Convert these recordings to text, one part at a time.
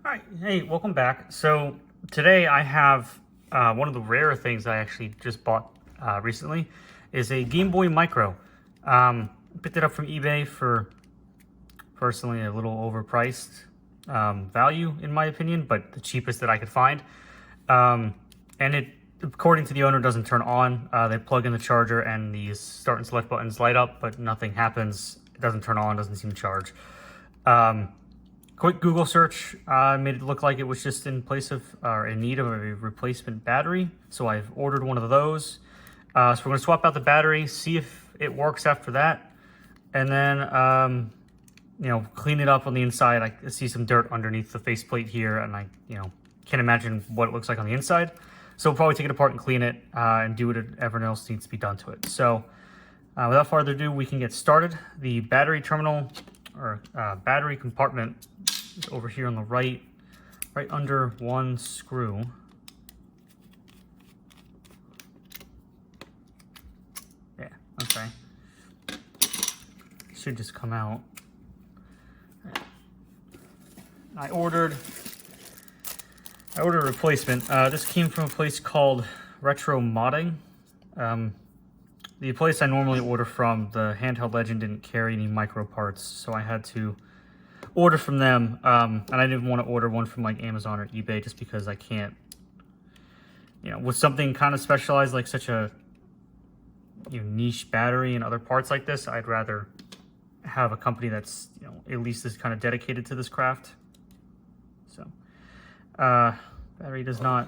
Hi, hey, welcome back. So today I have one of the rare things I actually just bought recently is a Game Boy Micro. Picked it up from eBay for personally a little overpriced value in my opinion, but the cheapest that I could find. And it, according to the owner, doesn't turn on. They plug in the charger and these start and select buttons light up, but nothing happens. It doesn't turn on, doesn't seem to charge. Quick Google search made it look like it was just in place of, or in need of a replacement battery. So I've ordered one of those. So we're gonna swap out the battery, see if it works after that. And then, clean it up on the inside. I see some dirt underneath the faceplate here and I, can't imagine what it looks like on the inside. So we'll probably take it apart and clean it and do whatever else needs to be done to it. So without further ado, we can get started. The battery terminal or battery compartment is over here on the right under one screw. Yeah, okay. Should just come out. I ordered a replacement. This came from a place called Retro Modding. The place I normally order from, the Handheld Legend, didn't carry any micro parts, so I had to order from them. And I didn't want to order one from like Amazon or eBay just because I can't, with something kind of specialized like such a niche battery and other parts like this, I'd rather have a company that's at least is kind of dedicated to this craft. So battery does not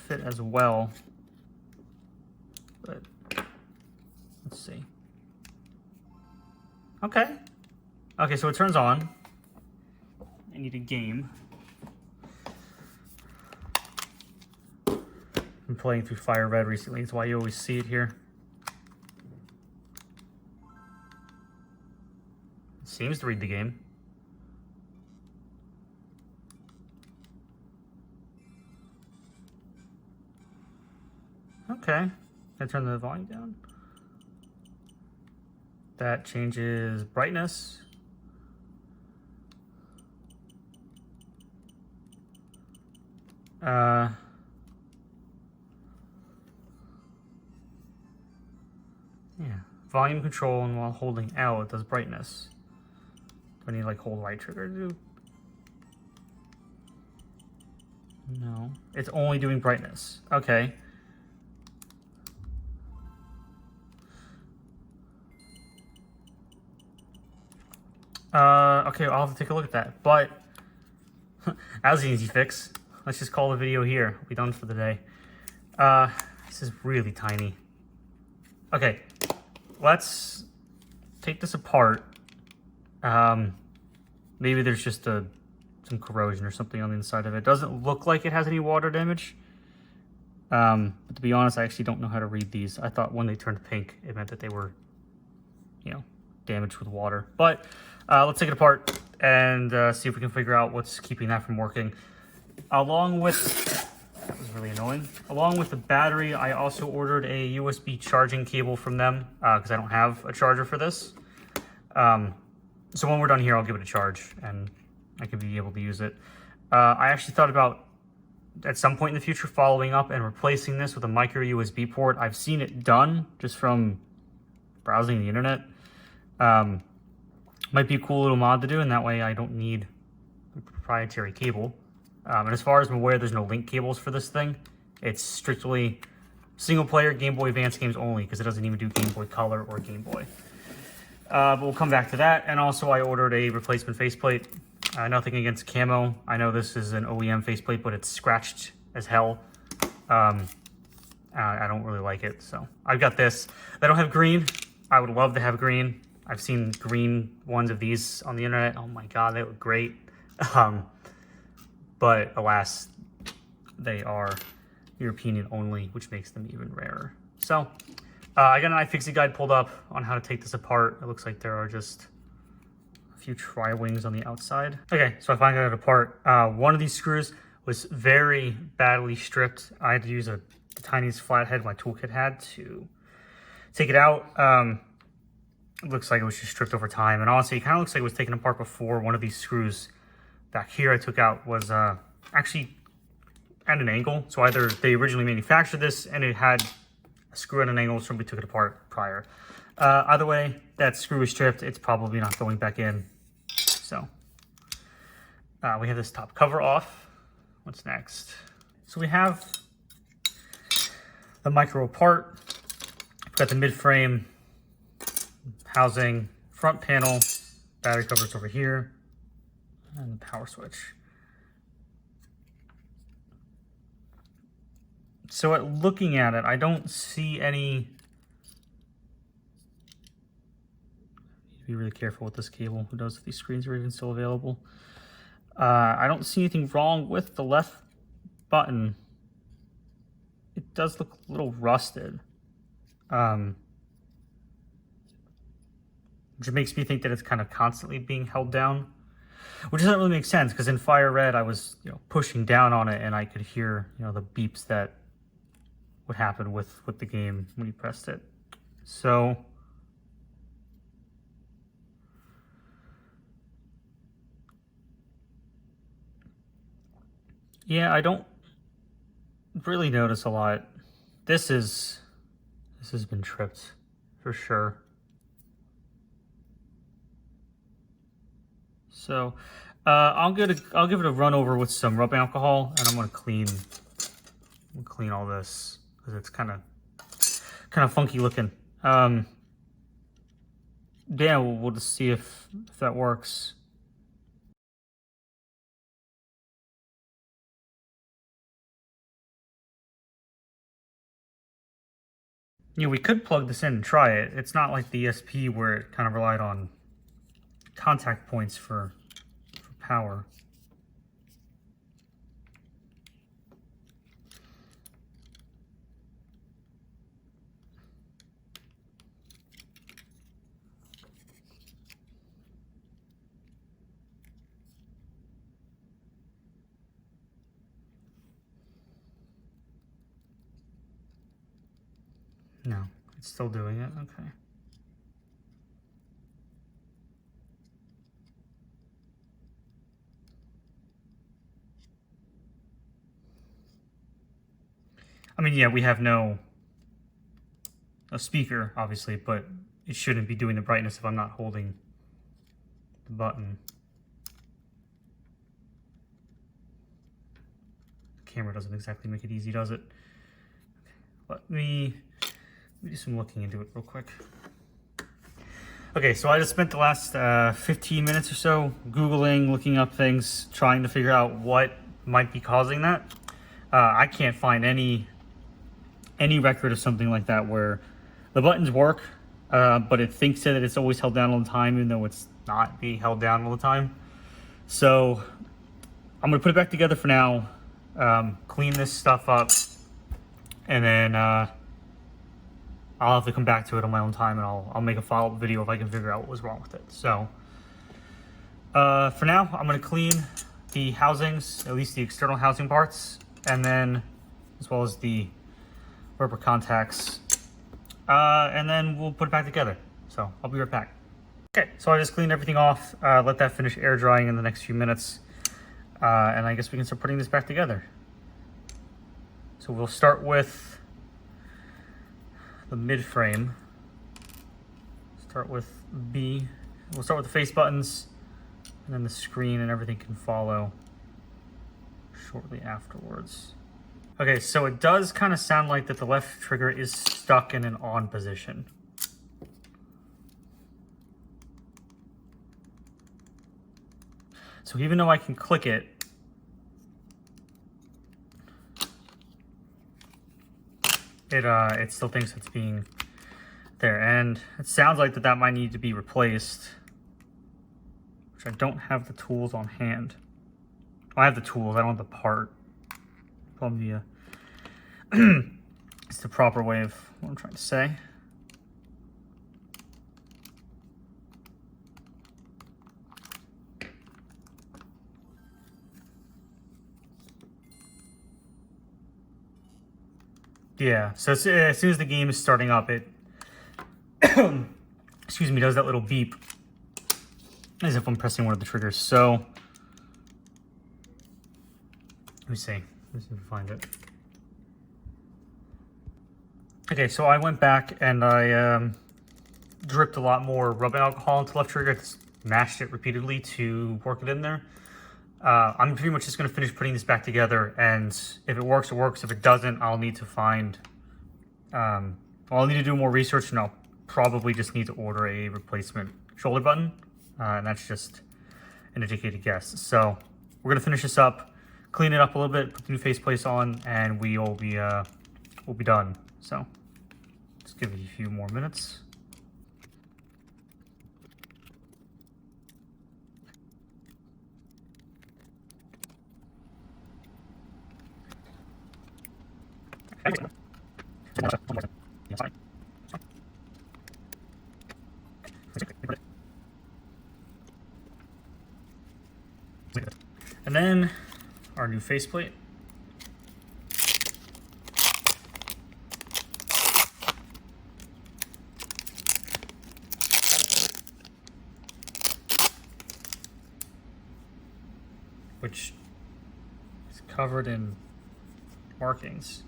fit as well, but let's see. Okay, so it turns on. I need a game. I'm playing through Fire Red recently. That's why you always see it here. It seems to read the game. Okay, I turn the volume down. That changes brightness. Yeah, volume control, and while holding L, it does brightness. Do I need like hold right trigger to do? No, it's only doing brightness. Okay. Okay, I'll have to take a look at that, but that was an easy fix. Let's just call the video here. We'll be done for the day. This is really tiny. Okay, let's take this apart. Maybe there's just some corrosion or something on the inside of it. It doesn't look like it has any water damage. But to be honest, I actually don't know how to read these. I thought when they turned pink, it meant that they were, damaged with water. But let's take it apart and see if we can figure out what's keeping that from working. Along with, that was really annoying. Along with the battery, I also ordered a USB charging cable from them because I don't have a charger for this. So when we're done here, I'll give it a charge and I could be able to use it. I actually thought about at some point in the future following up and replacing this with a micro USB port. I've seen it done just from browsing the internet. Might be a cool little mod to do, and that way I don't need a proprietary cable. And as far as I'm aware, there's no link cables for this thing. It's strictly single player Game Boy Advance games only, because it doesn't even do Game Boy Color or Game Boy. But we'll come back to that. And also I ordered a replacement faceplate. Nothing against camo. I know this is an OEM faceplate, but it's scratched as hell. I don't really like it, so I've got this. They don't have green. I would love to have green. I've seen green ones of these on the internet. Oh my god, they look great. But alas, they are European only, which makes them even rarer. So I got an iFixit guide pulled up on how to take this apart. It looks like there are just a few tri-wings on the outside. Okay, so I finally got it apart. One of these screws was very badly stripped. I had to use the tiniest flathead my toolkit had to take it out. It looks like it was just stripped over time, and honestly, it kind of looks like it was taken apart before one of these screws back here I took out was actually at an angle. So either they originally manufactured this and it had a screw at an angle, somebody took it apart prior. Either way, that screw is stripped. It's probably not going back in. So we have this top cover off. What's next? So we have the micro part. We've got the mid frame, housing, front panel, battery covers over here, and the power switch. So looking at it, I don't see any. Be really careful with this cable. Who knows if these screens are even still available? I don't see anything wrong with the left button. It does look a little rusted, which makes me think that it's kind of constantly being held down, which doesn't really make sense because in Fire Red I was pushing down on it and I could hear the beeps that would happen with the game when you pressed it. So yeah, I don't really notice a lot. This has been tripped for sure. So I'll give it a run over with some rubbing alcohol, and I'm gonna clean all this because it's kind of funky looking. Yeah, we'll just see if that works. We could plug this in and try it. It's not like the ESP where it kind of relied on contact points for power. No, it's still doing it. Okay. I mean, yeah, we have no speaker, obviously, but it shouldn't be doing the brightness if I'm not holding the button. The camera doesn't exactly make it easy, does it? Let me do some looking into it real quick. Okay, so I just spent the last 15 minutes or so Googling, looking up things, trying to figure out what might be causing that. I can't find any record of something like that where the buttons work, but it thinks that it's always held down all the time, even though it's not being held down all the time. So I'm gonna put it back together for now, clean this stuff up, and then I'll have to come back to it on my own time, and I'll make a follow-up video if I can figure out what was wrong with it. So for now, I'm gonna clean the housings, at least the external housing parts, and then as well as the rubber contacts, and then we'll put it back together. So I'll be right back. Okay, so I just cleaned everything off, let that finish air drying in the next few minutes, and I guess we can start putting this back together. So we'll start with the mid frame. Start with B. We'll start with the face buttons, and then the screen and everything can follow shortly afterwards. Okay, so it does kind of sound like that the left trigger is stuck in an on position. So even though I can click it, it still thinks it's being there. And it sounds like that might need to be replaced, which I don't have the tools on hand. I have the tools, I don't have the part. Probably it's the proper way of what I'm trying to say. Yeah, so as soon as the game is starting up, it excuse me, does that little beep as if I'm pressing one of the triggers. So Let me see. Let's see if we find it. Okay, so I went back and I dripped a lot more rubbing alcohol into the left trigger. Just mashed it repeatedly to work it in there. I'm pretty much just going to finish putting this back together, and if it works, it works. If it doesn't, I'll need to find... I'll need to do more research, and I'll probably just need to order a replacement shoulder button, and that's just an educated guess. So we're going to finish this up, clean it up a little bit, put the new faceplate on, and we'll be done. So just give it a few more minutes. And then our new faceplate. Which is covered in markings.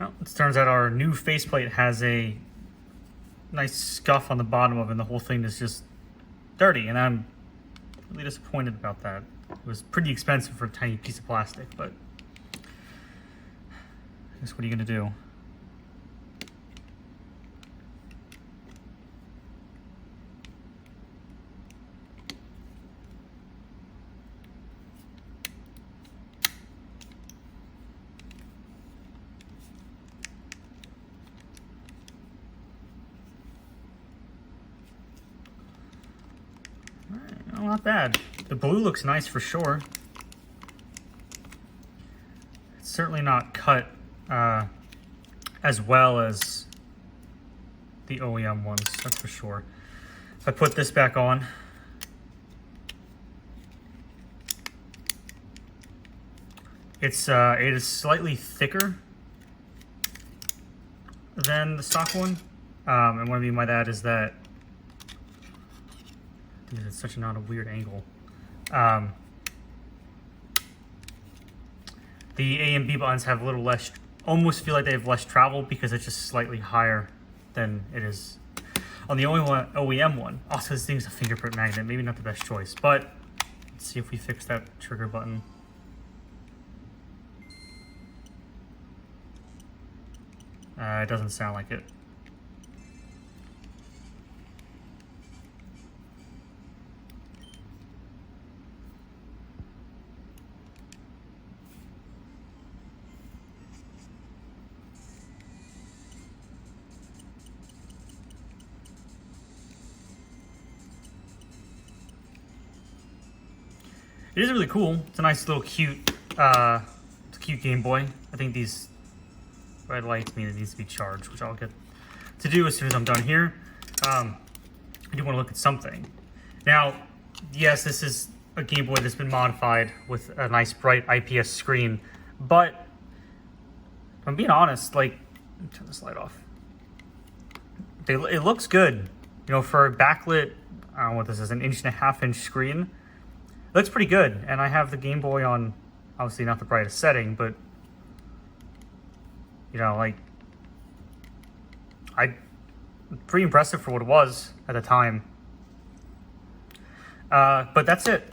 Well, it turns out our new faceplate has a nice scuff on the bottom of it, and the whole thing is just dirty, and I'm really disappointed about that. It was pretty expensive for a tiny piece of plastic, but I guess what are you gonna do? Well, not bad. The blue looks nice for sure. It's certainly not cut as well as the OEM ones, that's for sure. If I put this back on, it is slightly thicker than the stock one. And what I mean by that is that it's such not a weird angle. The A and B buttons have a little less, almost feel like they have less travel because it's just slightly higher than it is on the OEM one. Also, this thing's a fingerprint magnet, maybe not the best choice, but let's see if we fix that trigger button. It doesn't sound like it. It is really cool. It's a nice little cute, it's a cute Game Boy. I think these red lights mean it needs to be charged, which I'll get to do as soon as I'm done here. I do want to look at something. Now, yes, this is a Game Boy that's been modified with a nice bright IPS screen, but if I'm being honest, like, let me turn this light off. It looks good, you know, for a backlit, I don't know what this is, an 1.5-inch screen. It looks pretty good, and I have the Game Boy on, obviously not the brightest setting, but, you know, like, pretty impressive for what it was at the time. But that's it.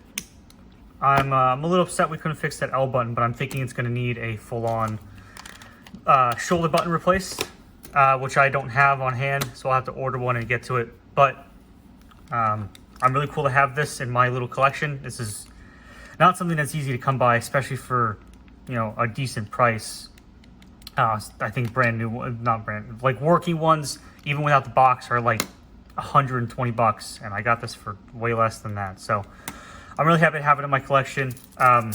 I'm a little upset we couldn't fix that L button, but I'm thinking it's going to need a full-on shoulder button replaced, which I don't have on hand, so I'll have to order one and get to it. But I'm really cool to have this in my little collection. This is not something that's easy to come by, especially for, you know, a decent price. I think brand new, not brand, like working ones, even without the box, are like $120, and I got this for way less than that. So I'm really happy to have it in my collection. I'm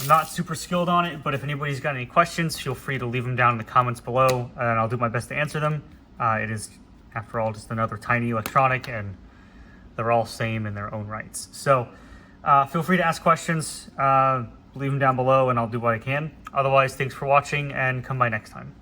not super skilled on it, but if anybody's got any questions, feel free to leave them down in the comments below, and I'll do my best to answer them. It is, after all, just another tiny electronic, and they're all same in their own rights. So feel free to ask questions, leave them down below, and I'll do what I can. Otherwise, thanks for watching, and come by next time.